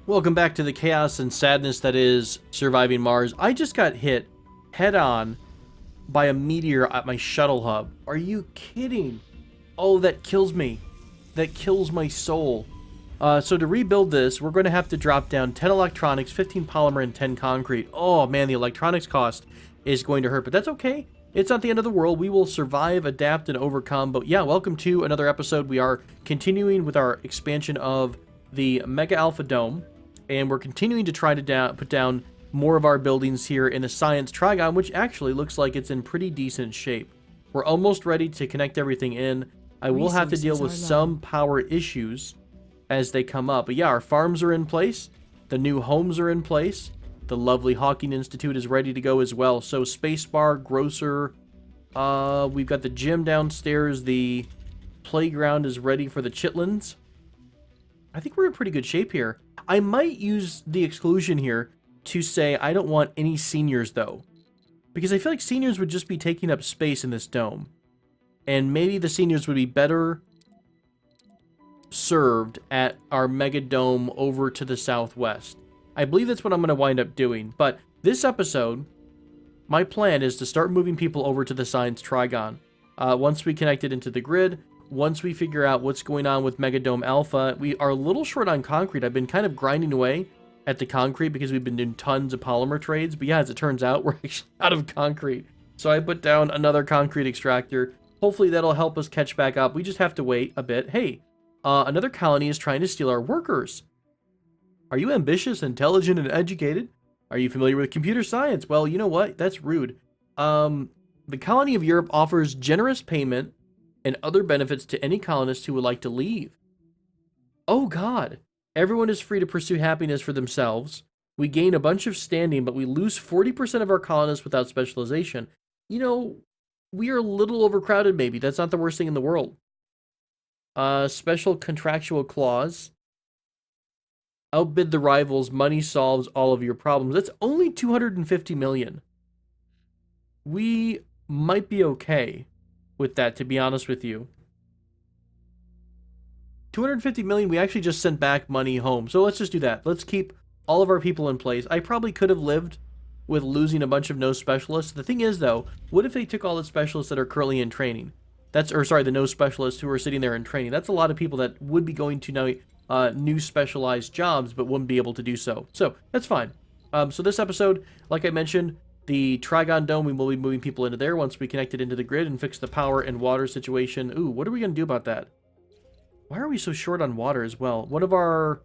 Welcome back to the chaos and sadness that is surviving Mars. I just got hit head-on by a meteor at my shuttle hub. Are you kidding? Oh, that kills me. That kills my soul. So to rebuild this, we're going to have to drop down 10 electronics, 15 polymer, and 10 concrete. Oh, man, the electronics cost is going to hurt, but that's okay. It's not the end of the world. We will survive, adapt, and overcome. But yeah, welcome to another episode. We are continuing with our expansion of the Mega Alpha Dome, and we're continuing to try to put down more of our buildings here in the Science Trigon, which actually looks like it's in pretty decent shape. We're almost ready to connect everything in. I will have to deal with some power issues as they come up. But yeah, our farms are in place. The new homes are in place. The lovely Hawking Institute is ready to go as well. So spacebar, grocer, we've got the gym downstairs. The playground is ready for the chitlins. I think we're in pretty good shape here. I might use the exclusion here to say I don't want any seniors though, because I feel like seniors would just be taking up space in this dome. And maybe the seniors would be better served at our mega dome over to the southwest. I believe that's what I'm going to wind up doing. But this episode, my plan is to start moving people over to the Science Trigon. Once we connect it into the grid, once we figure out what's going on with Mega Dome Alpha, we are a little short on concrete. I've been kind of grinding away at the concrete because we've been doing tons of polymer trades. But yeah, as it turns out, we're actually out of concrete. So I put down another concrete extractor. Hopefully that'll help us catch back up. We just have to wait a bit. Hey, another colony is trying to steal our workers. Are you ambitious, intelligent, and educated? Are you familiar with computer science? Well, you know what? That's rude. The colony of Europe offers generous payment and other benefits to any colonist who would like to leave. Oh God. Everyone is free to pursue happiness for themselves. We gain a bunch of standing, but we lose 40% of our colonists without specialization. You know, we are a little overcrowded maybe. That's not the worst thing in the world. Special contractual clause. Outbid the rivals. Money solves all of your problems. That's only 250 million. We might be okay with that, to be honest with you. 250 million, we actually just sent back money home. So let's just do that. Let's keep all of our people in place. I probably could have lived with losing a bunch of no specialists. The thing is, though, what if they took all the specialists that are currently in training? The no specialists who are sitting there in training. That's a lot of people that would be going to now new specialized jobs, but wouldn't be able to do so. So that's fine. So this episode, like I mentioned, the Trigon Dome, we will be moving people into there once we connect it into the grid and fix the power and water situation. Ooh, what are we going to do about that? Why are we so short on water as well? One of our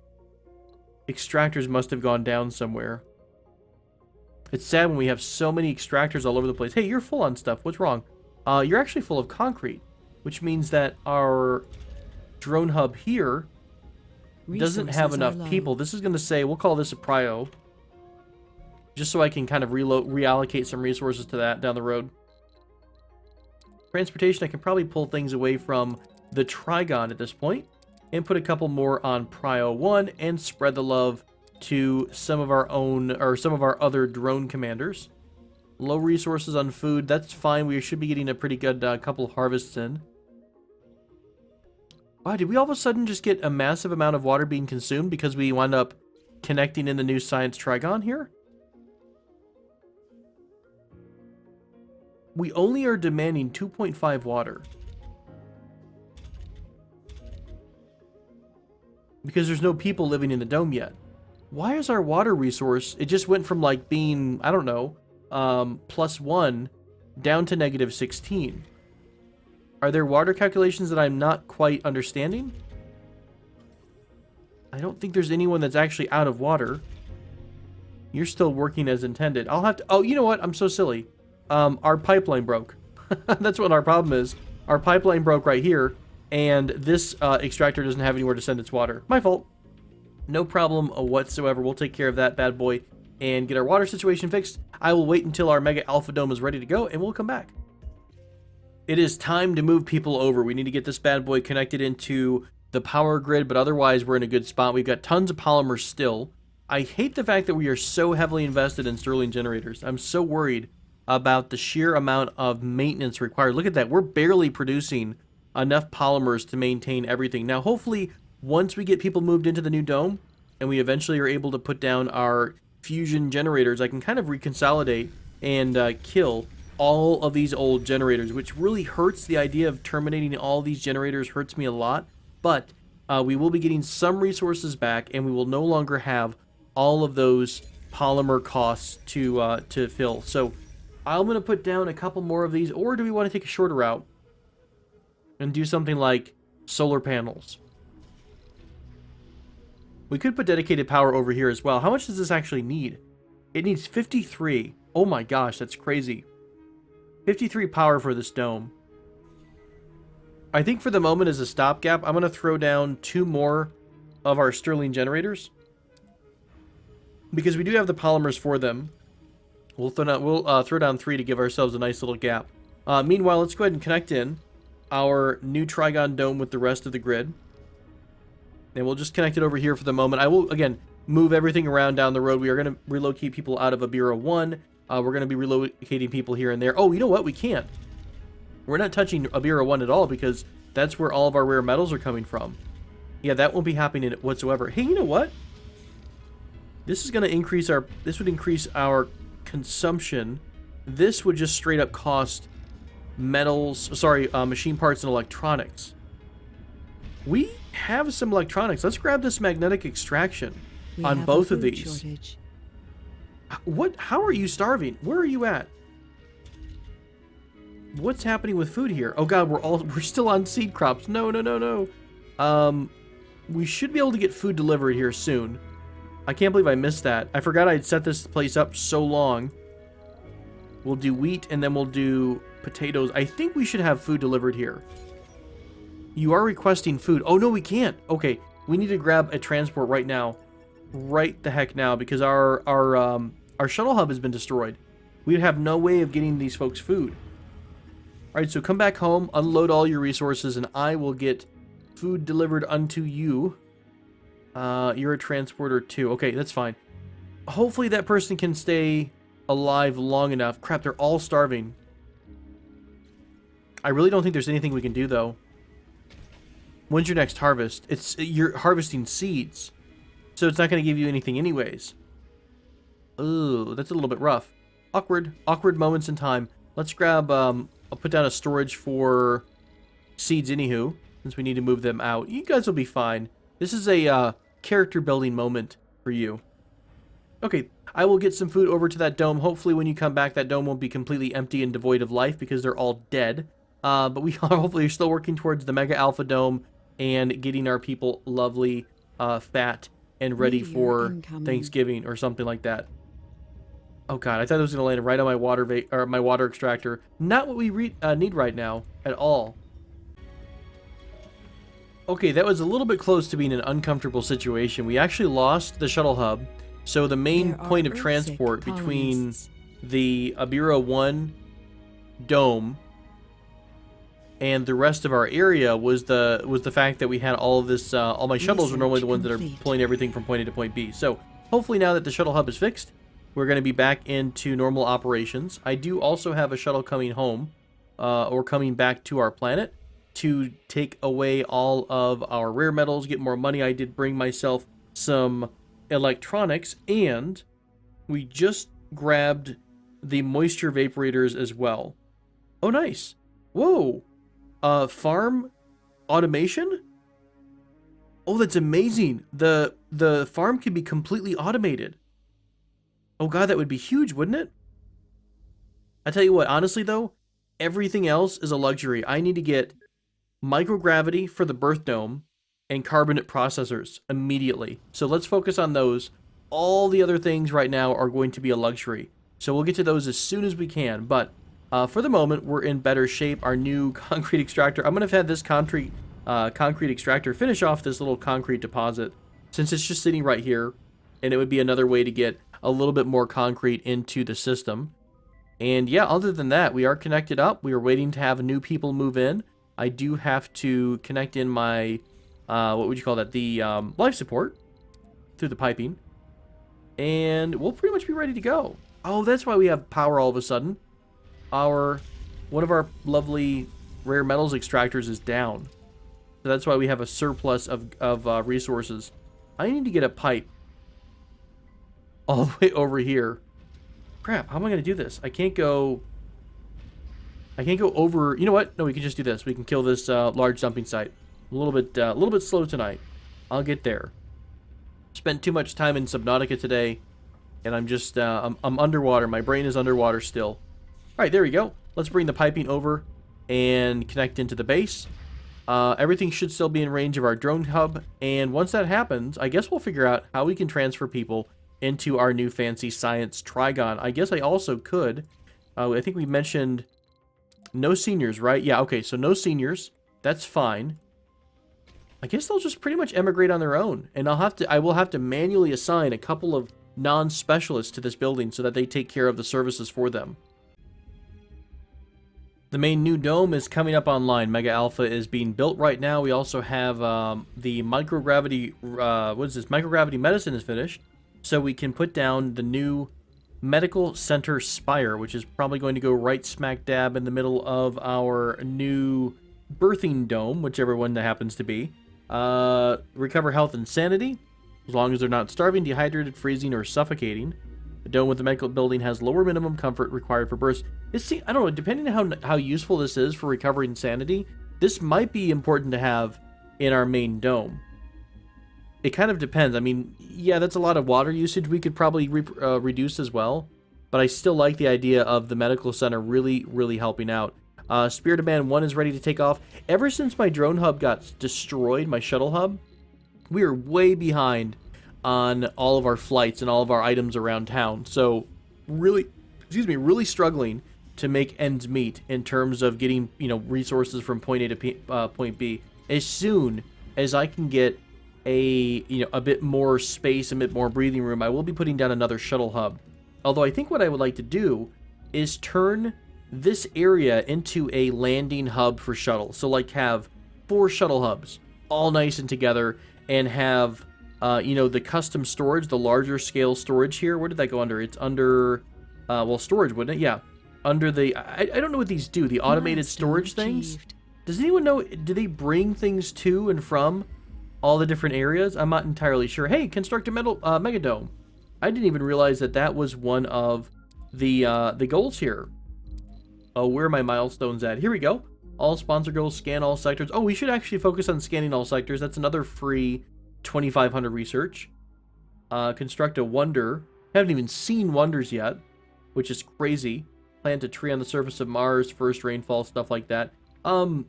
extractors must have gone down somewhere. It's sad when we have so many extractors all over the place. Hey, you're full on stuff. What's wrong? You're actually full of concrete, which means that our drone hub here doesn't have enough people. This is going to say, we'll call this a prio, just so I can kind of reallocate some resources to that down the road. Transportation, I can probably pull things away from the Trigon at this point and put a couple more on prio 1 and spread the love to some of our own, or some of our other drone commanders. Low resources on food, that's fine. We should be getting a pretty good couple harvests in. Wow, did we all of a sudden just get a massive amount of water being consumed because we wound up connecting in the new Science Trigon here? We only are demanding 2.5 water. Because there's no people living in the dome yet. Why is our water resource, it just went from like being, I don't know, +1 down to -16. Are there water calculations that I'm not quite understanding? I don't think there's anyone that's actually out of water. You're still working as intended. I'll have to, oh, you know what? I'm so silly. Our pipeline broke. That's what our problem is. Our pipeline broke right here, and this extractor doesn't have anywhere to send its water. My fault. No problem whatsoever. We'll take care of that bad boy and get our water situation fixed. I will wait until our Mega Alpha Dome is ready to go, and we'll come back. It is time to move people over. We need to get this bad boy connected into the power grid, but otherwise we're in a good spot. We've got tons of polymers still. I hate the fact that we are so heavily invested in Stirling generators. I'm so worried about the sheer amount of maintenance required. Look at that. We're barely producing enough polymers to maintain everything. Now, hopefully, once we get people moved into the new dome, and we eventually are able to put down our fusion generators, I can kind of reconsolidate and kill all of these old generators, which really hurts. The idea of terminating all these generators hurts me a lot, but we will be getting some resources back, and we will no longer have all of those polymer costs to fill. So I'm going to put down a couple more of these, or do we want to take a shorter route and do something like solar panels? We could put dedicated power over here as well. How much does this actually need? It needs 53. Oh my gosh, that's crazy. 53 power for this dome. I think for the moment, as a stopgap, I'm going to throw down 2 more of our Stirling generators, because we do have the polymers for them. We'll throw down 3 to give ourselves a nice little gap. Meanwhile, let's go ahead and connect in our new Trigon dome with the rest of the grid. And we'll just connect it over here for the moment. I will, again, move everything around down the road. We are going to relocate people out of Abira 1. We're going to be relocating people here and there. Oh, you know what? We can't. We're not touching Abira 1 at all, because that's where all of our rare metals are coming from. Yeah, that won't be happening whatsoever. Hey, you know what? This is going to increase our... This would increase our consumption. This would just straight up cost metals... Sorry, machine parts and electronics. We have some electronics. Let's grab this magnetic extraction on both of these. Shortage. What? How are you starving? Where are you at? What's happening with food here? Oh god, we're still on seed crops. No, no, no, no. We should be able to get food delivered here soon. I can't believe I missed that. I forgot I'd set this place up so long. We'll do wheat, and then we'll do potatoes. I think we should have food delivered here. You are requesting food. Oh, no, we can't. Okay, we need to grab a transport right now. Right the heck now, because our shuttle hub has been destroyed. We have no way of getting these folks food. All right, so come back home, unload all your resources, and I will get food delivered unto you. You're a transporter too. Okay, that's fine. Hopefully that person can stay alive long enough. Crap, they're all starving. I really don't think there's anything we can do, though. When's your next harvest? You're harvesting seeds, so it's not going to give you anything anyways. Ooh, that's a little bit rough. Awkward moments in time. Let's grab, I'll put down a storage for seeds anywho, since we need to move them out. You guys will be fine. This is a character building moment for you. Okay, I will get some food over to that dome. Hopefully when you come back, that dome won't be completely empty and devoid of life, because they're all dead. But we are hopefully still working towards the Mega Alpha Dome and getting our people lovely, fat, and ready for Thanksgiving or something like that. Oh god, I thought it was going to land right on my water extractor. Not what we need right now at all. Okay, that was a little bit close to being an uncomfortable situation. We actually lost the shuttle hub, so the main point of transport between the Abira 1 dome and the rest of our area was the fact that we had all of this. All my shuttles are normally the ones that are pulling everything from point A to point B. So hopefully now that the shuttle hub is fixed, we're going to be back into normal operations. I do also have a shuttle coming home, or coming back to our planet to take away all of our rare metals, get more money. I did bring myself some electronics, and we just grabbed the moisture vaporators as well. Oh, nice. Whoa. Farm automation? Oh, that's amazing. The farm can be completely automated. Oh god, that would be huge, wouldn't it? I tell you what, honestly though, everything else is a luxury. I need to get microgravity for the birth dome and carbonate processors immediately. So let's focus on those. All the other things right now are going to be a luxury. So we'll get to those as soon as we can. But for the moment, we're in better shape. Our new concrete extractor. I'm going to have this concrete extractor finish off this little concrete deposit, since it's just sitting right here. And it would be another way to get a little bit more concrete into the system. And yeah, other than that, we are connected up. We are waiting to have new people move in. I do have to connect in my, what would you call that? The life support through the piping. And we'll pretty much be ready to go. Oh, that's why we have power all of a sudden. One of our lovely rare metals extractors is down. So that's why we have a surplus of resources. I need to get a pipe. all the way over here. Crap, how am I going to do this? I can't go over. You know what? No, we can just do this. We can kill this large dumping site. A little bit slow tonight. I'll get there. Spent too much time in Subnautica today, and I'm just I'm underwater. My brain is underwater still. All right, there we go. Let's bring the piping over and connect into the base. Everything should still be in range of our drone hub, and once that happens, I guess we'll figure out how we can transfer people into our new fancy science Trigon. I guess I also could. I think we mentioned no seniors, right? Yeah, okay, so no seniors. That's fine. I guess they'll just pretty much emigrate on their own, and I will have to manually assign a couple of non-specialists to this building so that they take care of the services for them. The main new dome is coming up online. Mega Alpha is being built right now. We also have the microgravity, microgravity medicine is finished, so we can put down the new medical center spire, which is probably going to go right smack dab in the middle of our new birthing dome, whichever one that happens to be. Recover health and sanity, as long as they're not starving, dehydrated, freezing, or suffocating. The dome with the medical building has lower minimum comfort required for births. I don't know, depending on how useful this is for recovering sanity, this might be important to have in our main dome. It kind of depends. I mean, yeah, that's a lot of water usage we could probably reduce as well, but I still like the idea of the medical center really, really helping out. Spirit of Man 1 is ready to take off. Ever since my drone hub got destroyed, my shuttle hub, we are way behind on all of our flights and all of our items around town. So really struggling to make ends meet in terms of getting, resources from point A to point B. As soon as I can get a bit more space, a bit more breathing room, I will be putting down another shuttle hub. Although I think what I would like to do is turn this area into a landing hub for shuttles. So like have 4 shuttle hubs all nice and together, and have the custom storage, the larger scale storage here. Where did that go under? It's under storage, wouldn't it? Yeah, under the I don't know what these do, the automated storage things. Does anyone know, do they bring things to and from all the different areas? I'm not entirely sure. Hey, construct a megadome. I didn't even realize that was one of the goals here. Oh, where are my milestones at? Here we go. All sponsor goals, scan all sectors. Oh, we should actually focus on scanning all sectors. That's another free 2,500 research. Construct a wonder. Haven't even seen wonders yet, which is crazy. Plant a tree on the surface of Mars, first rainfall, stuff like that. Oh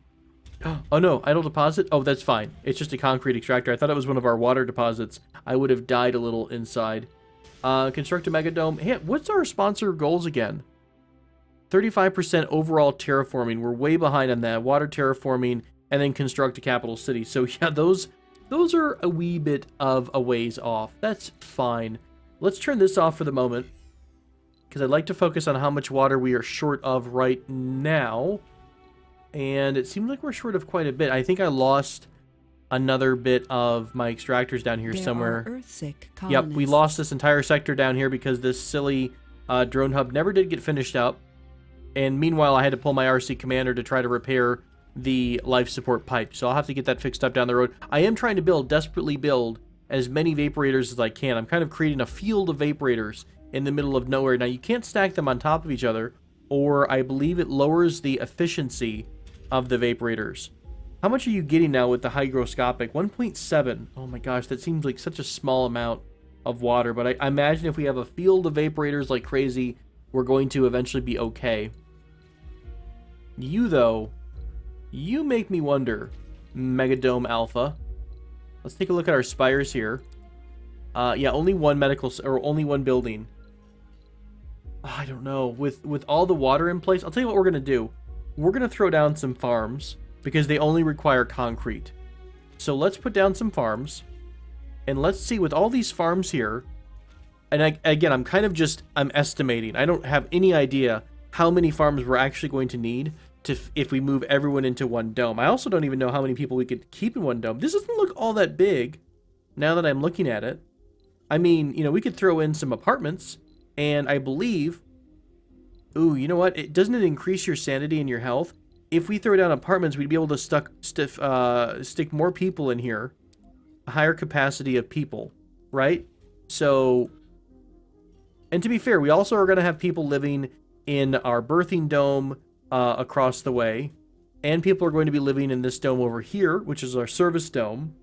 no, idle deposit? Oh, that's fine. It's just a concrete extractor. I thought it was one of our water deposits. I would have died a little inside. Construct a megadome. Hey, what's our sponsor goals again? 35% overall terraforming. We're way behind on that. Water terraforming, and then construct a capital city. So yeah, those are a wee bit of a ways off. That's fine. Let's turn this off for the moment, because I'd like to focus on how much water we are short of right now. And it seems like we're short of quite a bit. I think I lost another bit of my extractors down here somewhere. Earth-sick colonists. Yep, we lost this entire sector down here because this silly drone hub never did get finished up. And meanwhile, I had to pull my RC commander to try to repair the life support pipe. So I'll have to get that fixed up down the road. I am trying to desperately build as many vaporators as I can. I'm kind of creating a field of vaporators in the middle of nowhere. Now, you can't stack them on top of each other, or I believe it lowers the efficiency of the vaporators. How much are you getting now with the hygroscopic? 1.7. Oh my gosh, that seems like such a small amount of water. But I imagine if we have a field of vaporators like crazy, we're going to eventually be okay. You, though, you make me wonder, Megadome Alpha. Let's take a look at our spires here. Yeah, only one only one building. Oh, I don't know. With all the water in place, I'll tell you what we're going to do. We're going to throw down some farms, because they only require concrete. So let's put down some farms, and let's see, with all these farms here, and again, I'm estimating. I don't have any idea how many farms we're actually going to need if we move everyone into one dome. I also don't even know how many people we could keep in one dome. This doesn't look all that big now that I'm looking at it. I mean, we could throw in some apartments, and I believe, ooh, you know what? Doesn't it increase your sanity and your health? If we throw down apartments, we'd be able to stick more people in here, a higher capacity of people, right? So And to be fair, we also are going to have people living in our birthing dome across the way. And people are going to be living in this dome over here, which is our service dome.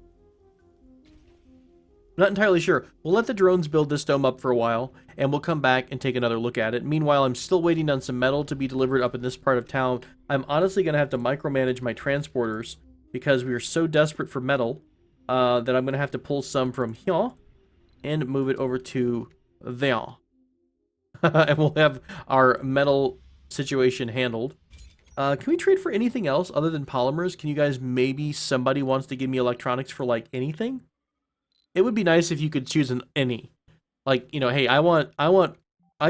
Not entirely sure. We'll let the drones build this dome up for a while, and we'll come back and take another look at it. Meanwhile, I'm still waiting on some metal to be delivered up in this part of town. I'm honestly going to have to micromanage my transporters because we are so desperate for metal that I'm going to have to pull some from here and move it over to there. And we'll have our metal situation handled. Can we trade for anything else other than polymers? Can you guys, maybe somebody wants to give me electronics for, like, anything? It would be nice if you could choose an any. Like, you know, hey, I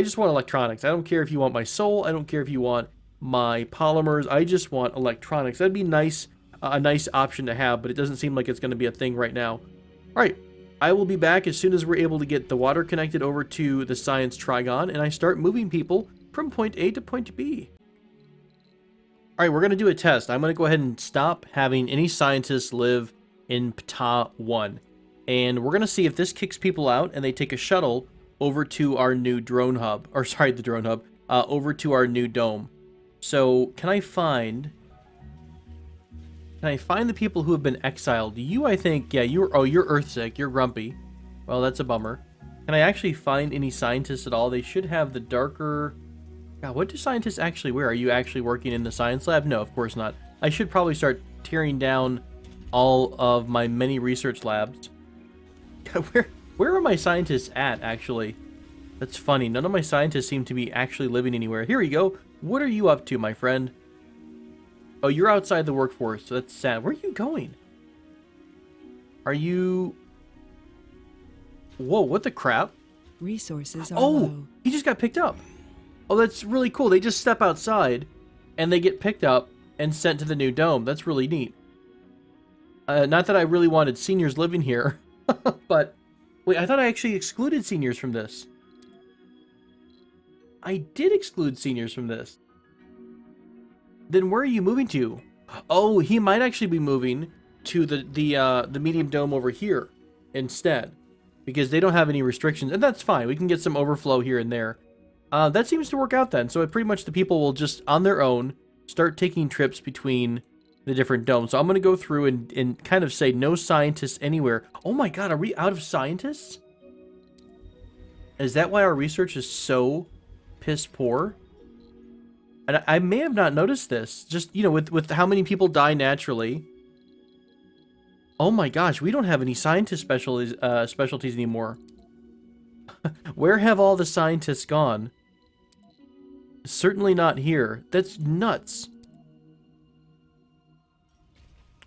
just want electronics. I don't care if you want my soul. I don't care if you want my polymers. I just want electronics. That'd be nice, a nice option to have, but it doesn't seem like it's going to be a thing right now. All right, I will be back as soon as we're able to get the water connected over to the Science Trigon, and I start moving people from point A to point B. All right, we're going to do a test. I'm going to go ahead and stop having any scientists live in Ptah 1. And we're going to see if this kicks people out and they take a shuttle over to our new drone hub. Or, sorry, the drone hub. Over to our new dome. So, can I find the people who have been exiled? You, I think, yeah, you're Earthsick. You're grumpy. Well, that's a bummer. Can I actually find any scientists at all? They should have the darker... God, what do scientists actually wear? Are you actually working in the science lab? No, of course not. I should probably start tearing down all of my many research labs. Where are my scientists at, actually? That's funny. None of my scientists seem to be actually living anywhere. Here we go. What are you up to, my friend? Oh, you're outside the workforce, so that's sad. Where are you going? Are you... Whoa, what the crap? Resources are low. He just got picked up. Oh, that's really cool. They just step outside, and they get picked up and sent to the new dome. That's really neat. Not that I really wanted seniors living here. But, wait, I thought I actually excluded seniors from this. I did exclude seniors from this. Then where are you moving to? Oh, he might actually be moving to the medium dome over here instead. Because they don't have any restrictions, and that's fine. We can get some overflow here and there. That seems to work out then. So pretty much the people will just, on their own, start taking trips between the different domes. So I'm going to go through and kind of say no scientists anywhere. Oh my god, are we out of scientists? Is that why our research is so piss poor? And I may have not noticed this. Just, you know, with how many people die naturally. Oh my gosh, we don't have any scientist specialties anymore. Where have all the scientists gone? Certainly not here. That's nuts.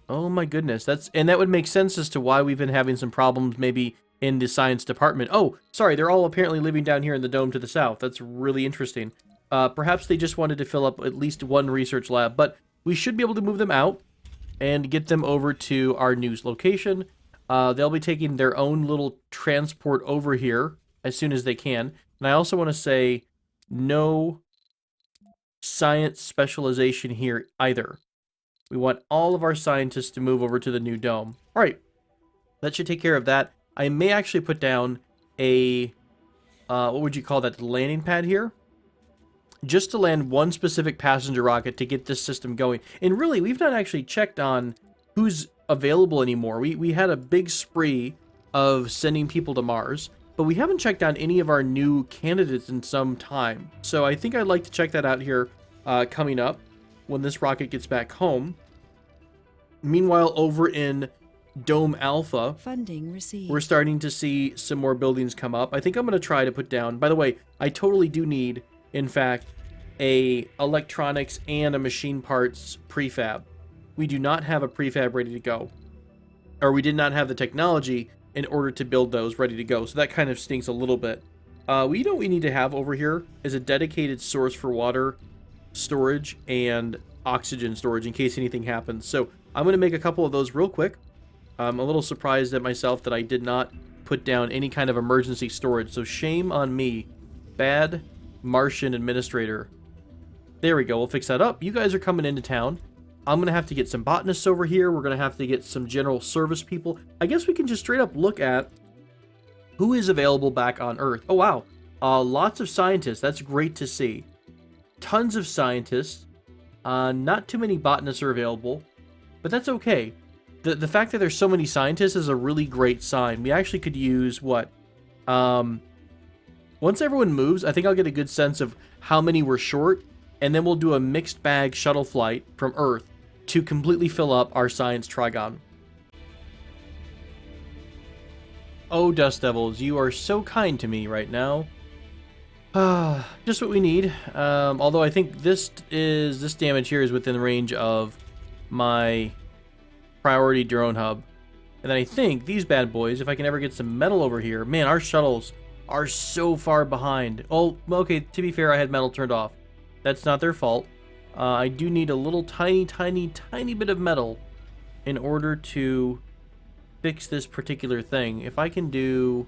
Oh my goodness, that would make sense as to why we've been having some problems maybe in the science department. Oh, sorry, they're all apparently living down here in the dome to the south. That's really interesting. Perhaps they just wanted to fill up at least one research lab, but we should be able to move them out and get them over to our new location. They'll be taking their own little transport over here as soon as they can. And I also want to say no science specialization here either. We want all of our scientists to move over to the new dome. All right, that should take care of that. I may actually put down a, what would you call that, landing pad here? Just to land one specific passenger rocket to get this system going. And really, we've not actually checked on who's available anymore. We had a big spree of sending people to Mars, but we haven't checked on any of our new candidates in some time. So I think I'd like to check that out here coming up when this rocket gets back home. Meanwhile, over in Dome Alpha, funding received, we're starting to see some more buildings come up. I think I'm going to try to put down, by the way, I totally do need, in fact, a electronics and a machine parts prefab. We do not have a prefab ready to go, or we did not have the technology in order to build those ready to go. So that kind of stinks a little bit. We know what we need to have over here is a dedicated source for water storage and oxygen storage in case anything happens. So I'm going to make a couple of those real quick. I'm a little surprised at myself that I did not put down any kind of emergency storage. So shame on me. Bad Martian administrator. There we go. We'll fix that up. You guys are coming into town. I'm going to have to get some botanists over here. We're going to have to get some general service people. I guess we can just straight up look at who is available back on Earth. Oh, wow. Lots of scientists. That's great to see. Tons of scientists. Not too many botanists are available, but that's okay. The fact that there's so many scientists is a really great sign. We actually could use what? Once everyone moves, I think I'll get a good sense of how many we're short, and then we'll do a mixed bag shuttle flight from Earth to completely fill up our science trigon. Oh, Dust Devils, you are so kind to me right now. Just what we need. Although I think this damage here is within the range of my priority drone hub. And then I think these bad boys, if I can ever get some metal over here. Man, our shuttles are so far behind. Oh, okay, to be fair, I had metal turned off. That's not their fault. I do need a little tiny bit of metal in order to fix this particular thing. If I can do...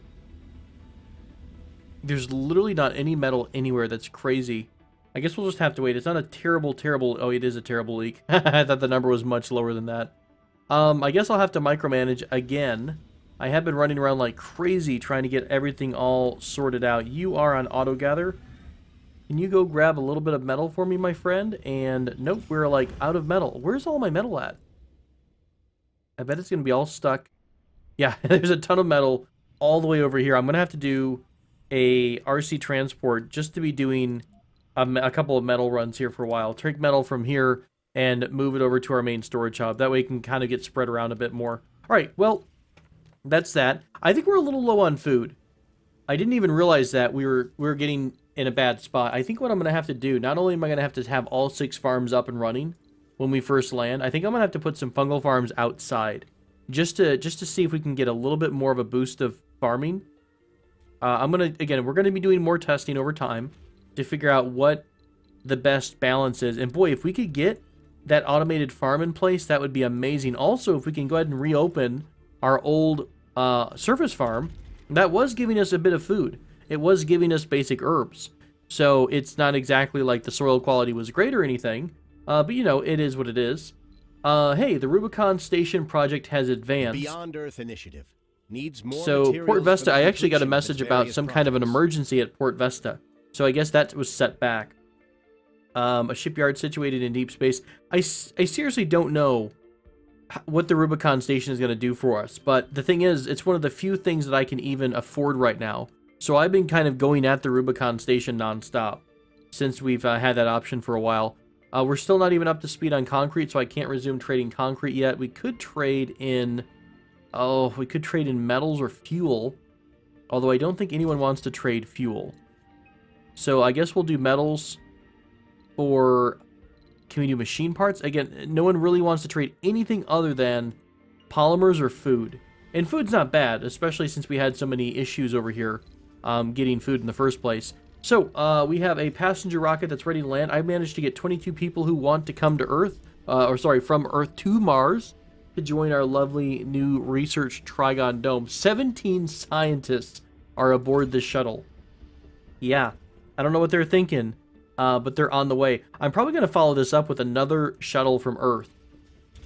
There's literally not any metal anywhere. That's crazy. I guess we'll just have to wait. It's not a terrible... Oh, it is a terrible leak. I thought the number was much lower than that. I guess I'll have to micromanage again. I have been running around like crazy trying to get everything all sorted out. You are on auto gather. Can you go grab a little bit of metal for me, my friend? And nope, we're like out of metal. Where's all my metal at? I bet it's going to be all stuck. Yeah, there's a ton of metal all the way over here. I'm going to have to do a RC transport just to be doing a couple of metal runs here for a while. Take metal from here and move it over to our main storage hub. That way it can kind of get spread around a bit more. All right, well, that's that. I think we're a little low on food. I didn't even realize that we were getting in a bad spot. I think what I'm going to have to do, not only am I going to have all 6 farms up and running when we first land, I think I'm going to have to put some fungal farms outside just to see if we can get a little bit more of a boost of farming. We're going to be doing more testing over time to figure out what the best balance is. And boy, if we could get that automated farm in place, that would be amazing. Also, if we can go ahead and reopen our old surface farm, that was giving us a bit of food. It was giving us basic herbs. So it's not exactly like the soil quality was great or anything, but you know, it is what it is. Hey, the Rubicon Station project has advanced. Beyond Earth initiative needs more. So Port Vesta, I actually got a message about some kind of an emergency at Port Vesta. So I guess that was set back. A shipyard situated in deep space. I seriously don't know what the Rubicon Station is going to do for us. But the thing is, it's one of the few things that I can even afford right now. So I've been kind of going at the Rubicon Station nonstop since we've had that option for a while. We're still not even up to speed on concrete, so I can't resume trading concrete yet. We could trade in... Oh, we could trade in metals or fuel. Although I don't think anyone wants to trade fuel. So I guess we'll do metals for... Can we do machine parts? Again, no one really wants to trade anything other than polymers or food. And food's not bad, especially since we had so many issues over here getting food in the first place. So, we have a passenger rocket that's ready to land. I managed to get 22 people who want to come to Earth, from Earth to Mars to join our lovely new research Trigon Dome. 17 scientists are aboard this shuttle. Yeah, I don't know what they're thinking, but they're on the way. I'm probably going to follow this up with another shuttle from Earth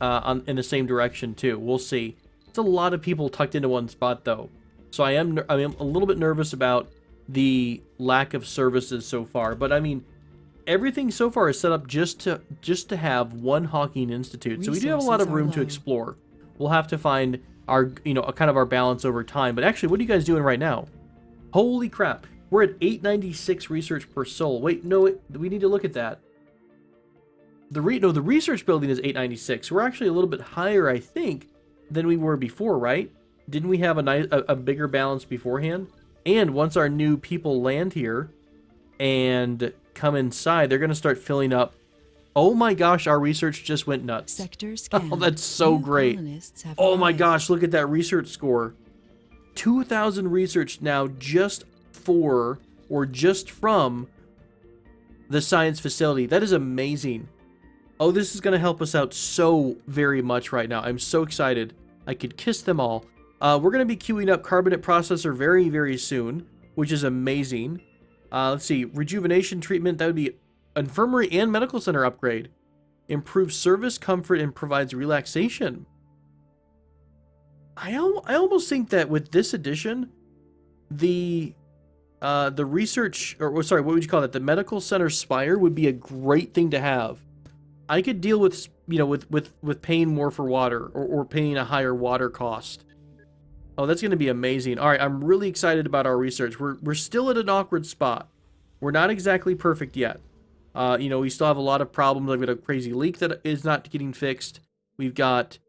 in the same direction, too. We'll see. It's a lot of people tucked into one spot, though. So I am a little bit nervous about the lack of services so far, but I mean, everything so far is set up just to have one Hawking Institute. So we do have a lot of room to explore. We'll have to find our, kind of our balance over time. But actually, what are you guys doing right now? Holy crap. We're at 896 research per soul. Wait, no, we need to look at that. The research building is 896. We're actually a little bit higher, I think, than we were before, right? Didn't we have a bigger balance beforehand? And once our new people land here and come inside, they're going to start filling up. Oh my gosh, our research just went nuts. Sector scan. Oh, that's so great. Oh my gosh, look at that research score. 2,000 research now just for, or just from, the science facility. That is amazing. Oh, this is going to help us out so very much right now. I'm so excited. I could kiss them all. We're going to be queuing up Carbonate Processor very, very soon, which is amazing. Let's see. Rejuvenation treatment. That would be infirmary and medical center upgrade. Improves service, comfort, and provides relaxation. I almost think that with this addition, the the research, or sorry, what would you call that? The medical center spire would be a great thing to have. I could deal with, you know, with paying more for water, or paying a higher water cost. Oh, that's going to be amazing. All right, I'm really excited about our research. We're still at an awkward spot. We're not exactly perfect yet. You know, we still have a lot of problems. I've got a crazy leak that is not getting fixed. We've got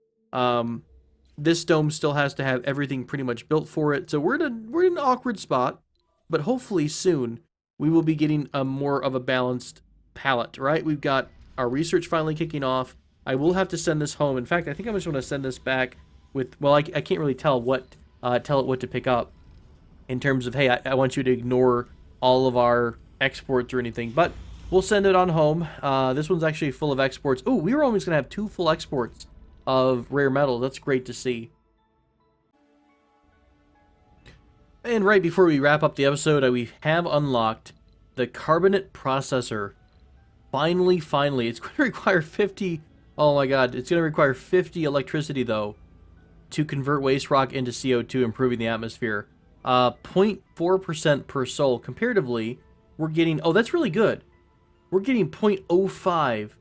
this dome still has to have everything pretty much built for it. So we're in an awkward spot, but hopefully soon we will be getting a more of a balanced palette, right? We've got our research finally kicking off. I will have to send this home. In fact, I think I'm just going to send this back with, well, I can't really tell tell it what to pick up in terms of, hey, I want you to ignore all of our exports or anything, but we'll send it on home. This one's actually full of exports. Oh, we were almost going to have 2 full exports of rare metal. That's great to see. And right before we wrap up the episode, we have unlocked the Carbonate Processor. Finally, it's going to require 50... Oh my god, it's going to require 50 electricity, though, to convert waste rock into CO2, improving the atmosphere. 0.4% per soul. Comparatively, we're getting... Oh, that's really good. We're getting 0.05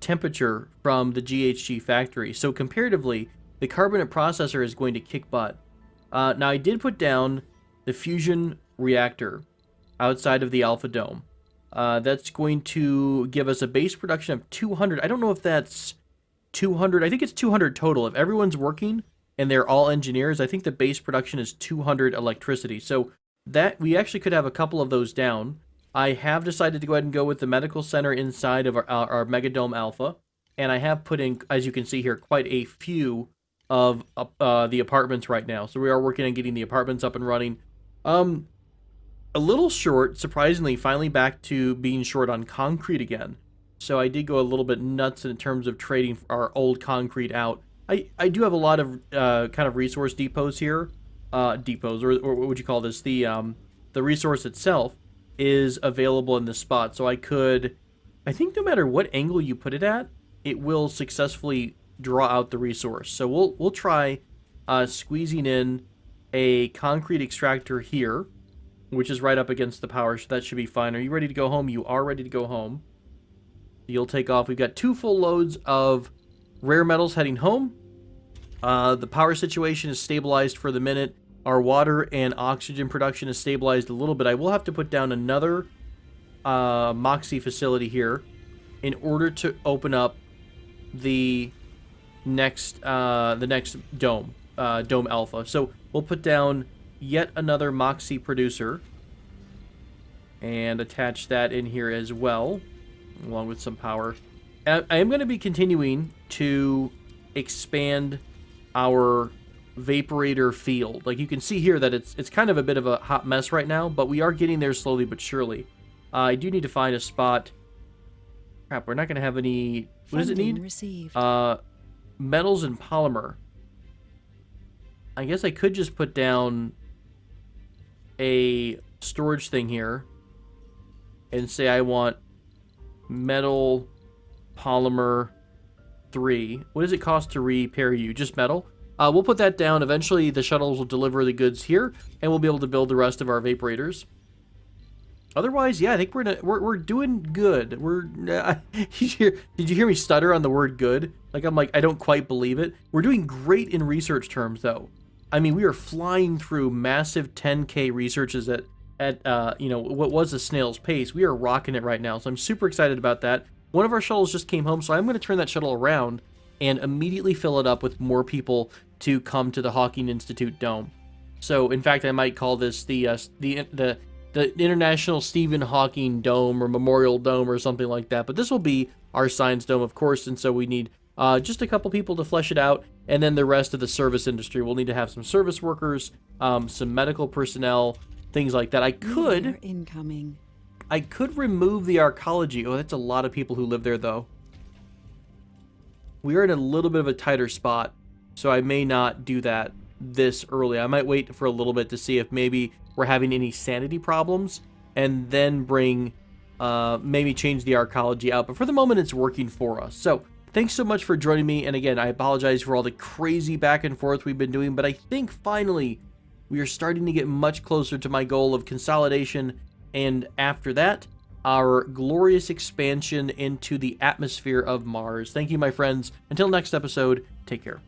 temperature from the GHG factory. So comparatively, the Carbonate Processor is going to kick butt. Now, I did put down the fusion reactor outside of the Alpha Dome. That's going to give us a base production of 200. I don't know if that's 200. I think it's 200 total. If everyone's working and they're all engineers, I think the base production is 200 electricity. So that we actually could have a couple of those down. I have decided to go ahead and go with the medical center inside of our Megadome Alpha. And I have put in, as you can see here, quite a few of the apartments right now. So we are working on getting the apartments up and running. A little short, surprisingly, finally back to being short on concrete again. So I did go a little bit nuts in terms of trading our old concrete out. I do have a lot of kind of resource depots here. Depots, or what would you call this? The resource itself is available in this spot. So I think no matter what angle you put it at, it will successfully draw out the resource. So we'll try squeezing in a concrete extractor here, which is right up against the power, so that should be fine. Are you ready to go home? You are ready to go home. You'll take off. We've got 2 full loads of rare metals heading home. The power situation is stabilized for the minute. Our water and oxygen production is stabilized a little bit. I will have to put down another Moxie facility here in order to open up the next dome, Dome Alpha. So we'll put down yet another Moxie producer and attach that in here as well, along with some power. I am going to be continuing to expand our vaporator field. Like you can see here that it's kind of a bit of a hot mess right now, but we are getting there slowly but surely. I do need to find a spot. Crap, we're not going to have any... What does it need? Received. Metals and polymer. I guess I could just put down a storage thing here and say I want metal polymer 3. What does it cost to repair you? Just metal? We'll put that down. Eventually the shuttles will deliver the goods here and we'll be able to build the rest of our vaporators. Otherwise, yeah, I think we're doing good. Did you hear me stutter on the word good? I'm like, I don't quite believe it. We're doing great in research terms though. I mean, we are flying through massive 10K researches at you know, what was a snail's pace. We are rocking it right now, so I'm super excited about that. One of our shuttles just came home, so I'm going to turn that shuttle around and immediately fill it up with more people to come to the Hawking Institute Dome. So, in fact, I might call this the International Stephen Hawking Dome or Memorial Dome or something like that. But this will be our science dome, of course, and so we need just a couple people to flesh it out, and then the rest of the service industry. We'll need to have some service workers, some medical personnel, things like that. I could remove the arcology. Oh, that's a lot of people who live there, though. We are in a little bit of a tighter spot, so I may not do that this early. I might wait for a little bit to see if maybe we're having any sanity problems, and then bring, maybe change the arcology out. But for the moment, it's working for us. So thanks so much for joining me. And again, I apologize for all the crazy back and forth we've been doing, but I think finally we are starting to get much closer to my goal of consolidation, and after that, our glorious expansion into the atmosphere of Mars. Thank you, my friends. Until next episode, take care.